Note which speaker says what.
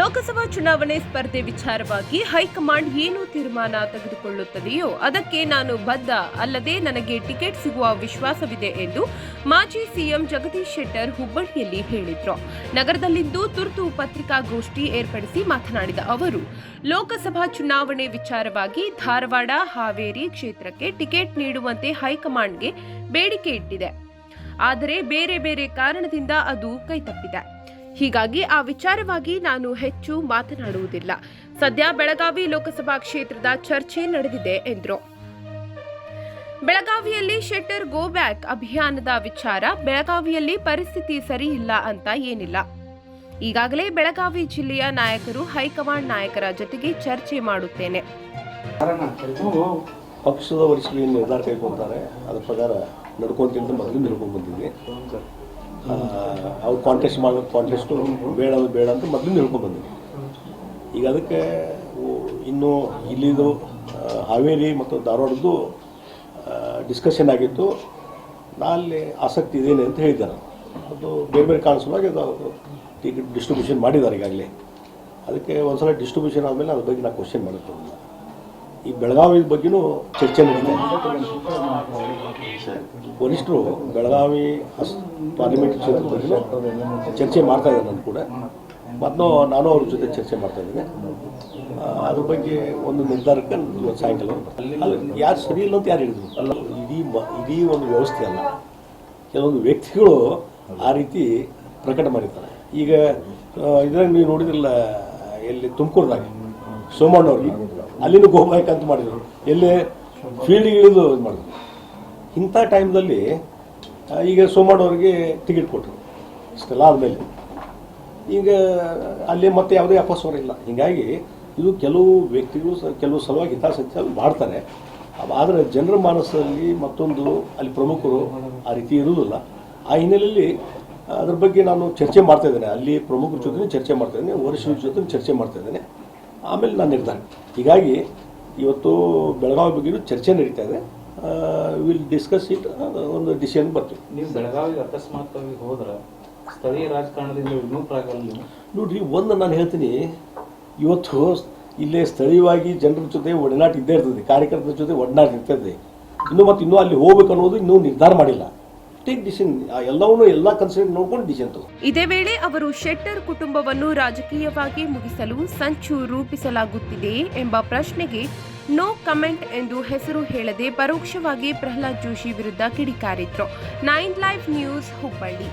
Speaker 1: ಲೋಕಸಭಾ ಚುನಾವಣೆ ಸ್ಪರ್ಧೆ ವಿಚಾರವಾಗಿ ಹೈಕಮಾಂಡ್ ಏನು ತೀರ್ಮಾನ ತೆಗೆದುಕೊಳ್ಳುತ್ತದೆಯೋ ಅದಕ್ಕೆ ನಾನು ಬದ್ಧ, ಅಲ್ಲದೆ ನನಗೆ ಟಿಕೆಟ್ ಸಿಗುವ ವಿಶ್ವಾಸವಿದೆ ಎಂದು ಮಾಜಿ ಸಿಎಂ ಜಗದೀಶ್ ಶೆಟ್ಟರ್ ಹುಬ್ಬಳ್ಳಿಯಲ್ಲಿ ಹೇಳಿದರು. ನಗರದಲ್ಲಿಂದು ತುರ್ತು ಪತ್ರಿಕಾಗೋಷ್ಠಿ ಏರ್ಪಡಿಸಿ ಮಾತನಾಡಿದ ಅವರು, ಲೋಕಸಭಾ ಚುನಾವಣೆ ವಿಚಾರವಾಗಿ ಧಾರವಾಡ, ಹಾವೇರಿ ಕ್ಷೇತ್ರಕ್ಕೆ ಟಿಕೆಟ್ ನೀಡುವಂತೆ ಹೈಕಮಾಂಡ್ಗೆ ಬೇಡಿಕೆ ಇಟ್ಟಿದೆ. ಆದರೆ ಬೇರೆ ಬೇರೆ ಕಾರಣದಿಂದ ಅದು ಕೈತಪ್ಪಿದೆ. ಹೀಗಾಗಿ ಆ ವಿಚಾರವಾಗಿ ನಾನು ಹೆಚ್ಚು ಮಾತನಾಡುವುದಿಲ್ಲ. ಸದ್ಯ ಬೆಳಗಾವಿ ಲೋಕಸಭಾ ಕ್ಷೇತ್ರದ ಚರ್ಚೆ ನಡೆದಿದೆ ಎಂದರು. ಬೆಳಗಾವಿಯಲ್ಲಿ ಶೆಟ್ಟರ್ ಗೋ ಬ್ಯಾಕ್ ಅಭಿಯಾನದ ವಿಚಾರ, ಬೆಳಗಾವಿಯಲ್ಲಿ ಪರಿಸ್ಥಿತಿ ಸರಿ ಇಲ್ಲ ಅಂತ ಏನಿಲ್ಲ. ಈಗಾಗಲೇ ಬೆಳಗಾವಿ ಜಿಲ್ಲೆಯ ನಾಯಕರು ಹೈಕಮಾಂಡ್ ನಾಯಕರ ಜೊತೆಗೆ ಚರ್ಚೆ ಮಾಡುತ್ತೇನೆ.
Speaker 2: ಪಕ್ಷದ ವರಿಷ್ಠರು ನಿರ್ಧಾರ ಕೈಗೊಳ್ತಾರೆ, ಅದರ ಪ್ರಕಾರ ನಡ್ಕೊಂತಿಂದ ಮೊದಲು ನಡ್ಕೊಂಡು ಬಂದಿದ್ವಿ. ಅವ್ರು ಕಾಂಟೆಸ್ಟು ಬೇಡ ಅಂತ ಮೊದಲು ನಡ್ಕೊಂಡು ಬಂದಿದ್ವಿ. ಈಗ ಅದಕ್ಕೆ ಇನ್ನು ಇಲ್ಲಿದು ಹಾವೇರಿ ಮತ್ತು ಧಾರವಾಡದ್ದು ಡಿಸ್ಕಷನ್ ಆಗಿತ್ತು. ಅಲ್ಲಿ ಆಸಕ್ತಿ ಇದೇನೆ ಅಂತ ಹೇಳಿದ್ದಾರೆ. ಅದು ಬೇರೆ ಬೇರೆ ಕಾಣಿಸುವಾಗ ಅದು ಟಿಕೆಟ್ ಡಿಸ್ಟ್ರಿಬ್ಯೂಷನ್ ಮಾಡಿದ್ದಾರೆ ಈಗಾಗಲೇ. ಅದಕ್ಕೆ ಒಂದ್ಸಲ ಡಿಸ್ಟ್ರಿಬ್ಯೂಷನ್ ಆದಮೇಲೆ ಅದ್ರ ಬಗ್ಗೆ ನಾವು ಕ್ವಶನ್ ಮಾಡುತ್ತೇವೆ. ಈ ಬೆಳಗಾವಿ ಬಗ್ಗೆನೂ ಚರ್ಚೆ ನಡೀತಾ ವರಿಷ್ಠರು ಬೆಳಗಾವಿ ಪಾರ್ಲಿಮೆಂಟ್ ಕ್ಷೇತ್ರದ ಬಗ್ಗೆನೂ ಚರ್ಚೆ ಮಾಡ್ತಾ ಇದ್ದಾರೆ. ನಾನು ಕೂಡ ನಾನು ಅವ್ರ ಜೊತೆ ಚರ್ಚೆ ಮಾಡ್ತಾ ಇದ್ದೇನೆ. ಅದ್ರ ಬಗ್ಗೆ ಒಂದು ನಿರ್ಧಾರಕ್ಕೆ ಇವತ್ತು ಸಾಯಂಕಾಲ ಯಾರು ಸರಿ ಇಲ್ಲ ಅಂತ ಯಾರು ಹೇಳಿದ್ರು ಅಲ್ಲ. ಇಡೀ ಒಂದು ವ್ಯವಸ್ಥೆ ಅಲ್ಲ, ಕೆಲವೊಂದು ವ್ಯಕ್ತಿಗಳು ಆ ರೀತಿ ಪ್ರಕಟ ಮಾಡಿರ್ತಾರೆ. ಈಗ ಇದ್ರಾಗ ನೀವು ನೋಡಿದ್ರಲ್ಲ, ಎಲ್ಲಿ ತುಮಕೂರದಾಗ ಸೋಮಣ್ಣವ್ರಿಗೆ ಅಲ್ಲಿನೂ ಗೋಬ್ಯಾಕ್ ಅಂತ ಮಾಡಿದರು, ಎಲ್ಲೇ ಫೀಲ್ಡಿಗೆ ಇಳಿದು ಇದು ಮಾಡಿದ್ರು. ಇಂಥ ಟೈಮ್ದಲ್ಲಿ ಈಗ ಸೋಮಣ್ಣವ್ರಿಗೆ ಟಿಕೆಟ್ ಕೊಟ್ಟರು. ಇಷ್ಟೆಲ್ಲ ಆದಮೇಲೆ ಈಗ ಅಲ್ಲಿ ಮತ್ತೆ ಯಾವುದೇ ಅಪಸ್ವರ ಇಲ್ಲ. ಹೀಗಾಗಿ ಇದು ಕೆಲವು ವ್ಯಕ್ತಿಗಳು ಕೆಲವು ಸಲುವಾಗಿ ಹಿತಾಸಕ್ತಿ ಮಾಡ್ತಾರೆ. ಆದರೆ ಜನರ ಮಾನಸದಲ್ಲಿ ಮತ್ತೊಂದು ಅಲ್ಲಿ ಪ್ರಮುಖರು ಆ ರೀತಿ ಇರುವುದಿಲ್ಲ. ಆ ಹಿನ್ನೆಲೆಯಲ್ಲಿ ಅದ್ರ ಬಗ್ಗೆ ನಾನು ಚರ್ಚೆ ಮಾಡ್ತಾ ಇದ್ದೇನೆ. ಅಲ್ಲಿ ಪ್ರಮುಖರ ಜೊತೆ ಚರ್ಚೆ ಮಾಡ್ತಾ ಇದ್ದೇನೆ, ವರಿಷ್ಠರ ಜೊತೆ ಚರ್ಚೆ ಮಾಡ್ತಾ ಇದ್ದೇನೆ. ಆಮೇಲೆ ನಾನು ನಿರ್ಧಾರ. ಹೀಗಾಗಿ ಇವತ್ತು ಬೆಳಗಾವಿ ಬಗ್ಗೆಯೂ ಚರ್ಚೆ ನಡೀತಾ ಇದೆ. ವಿಲ್ ಡಿಸ್ಕಸ್ ಇಟ್, ಒಂದು ಡಿಸಿಷನ್ ಬರ್ತೀವಿ.
Speaker 3: ನೀವು ಬೆಳಗಾವಿಗೆ ಅಕಸ್ಮಾತ್ವಾಗಿ ಹೋದ್ರೆ ಸ್ಥಳೀಯ ರಾಜಕಾರಣದಿಂದ ವಿಮುಖರಾಗಲ್ಲ
Speaker 2: ನೋಡ್ರಿ. ಒಂದು ನಾನು ಹೇಳ್ತೀನಿ, ಇವತ್ತು ಇಲ್ಲೇ ಸ್ಥಳೀಯವಾಗಿ ಜನರ ಜೊತೆ ಒಡನಾಟ ಇದ್ದೇ ಇರ್ತದೆ, ಕಾರ್ಯಕರ್ತರ ಜೊತೆ ಒಡನಾಟ ಇರ್ತದೆ. ಇನ್ನೂ ಅಲ್ಲಿ ಹೋಗ್ಬೇಕು ಅನ್ನೋದು ಇನ್ನೂ ನಿರ್ಧಾರ ಮಾಡಿಲ್ಲ. ಎಲ್ಲ ಕನ್ಸಿಡರ್ ನೋಡ್ಕೊಂಡು ಡಿಸಿಷನ್ ತಗೋ.
Speaker 1: ಇದೇ ವೇಳೆ ಅವರು ಶೆಟ್ಟರ್ ಕುಟುಂಬವನ್ನು ರಾಜಕೀಯವಾಗಿ ಮುಗಿಸಲು ಸಂಚು ರೂಪಿಸಲಾಗುತ್ತಿದೆ ಎಂಬ ಪ್ರಶ್ನೆಗೆ ನೋ ಕಮೆಂಟ್ ಎಂದು ಹೆಸರು ಹೇಳದೆ ಪರೋಕ್ಷವಾಗಿ ಪ್ರಹ್ಲಾದ್ ಜೋಶಿ ವಿರುದ್ಧ ಕಿಡಿಕಾರಿದ್ರು. 9 ಲೈವ್ ನ್ಯೂಸ್ ಹುಬ್ಬಳ್ಳಿ.